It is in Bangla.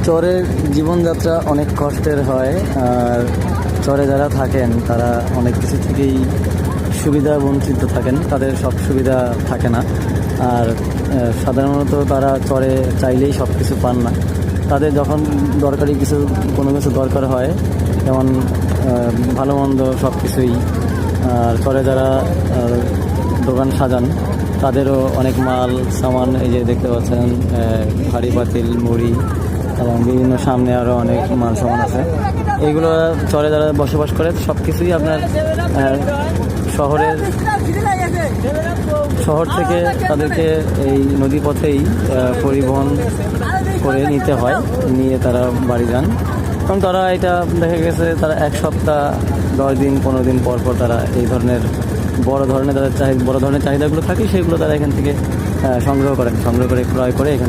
চরের জীবনযাত্রা অনেক কষ্টের হয়, আর চরে যারা থাকেন তারা অনেক কিছু থেকেই সুবিধা বঞ্চিত থাকেন, তাদের সব সুবিধা থাকে না। আর সাধারণত তারা চরে চাইলেই সব কিছু পান না। তাদের যখন দরকারি কোনো কিছু দরকার হয়, যেমন ভালো মন্দ সব কিছুই, আর চরে যারা দোকান সাজান তাদেরও অনেক মাল সামান, এই যে দেখতে পাচ্ছেন হাঁড়ি পাতিল মুড়ি এবং বিভিন্ন সামনে আরও অনেক মাল সামান আছে। এইগুলো চরে যারা বসবাস করে সব কিছুই আপনার শহর থেকে তাদেরকে এই নদী পথেই পরিবহন করে নিতে হয়, নিয়ে তারা বাড়ি যান। কারণ তারা এটা দেখা গেছে তারা এক সপ্তাহ 10 দিন 15 দিন পর পর তারা এই ধরনের বড় ধরনের চাহিদাগুলো থাকে, সেগুলো তারা এখান থেকে সংগ্রহ করে ক্রয় করে এখান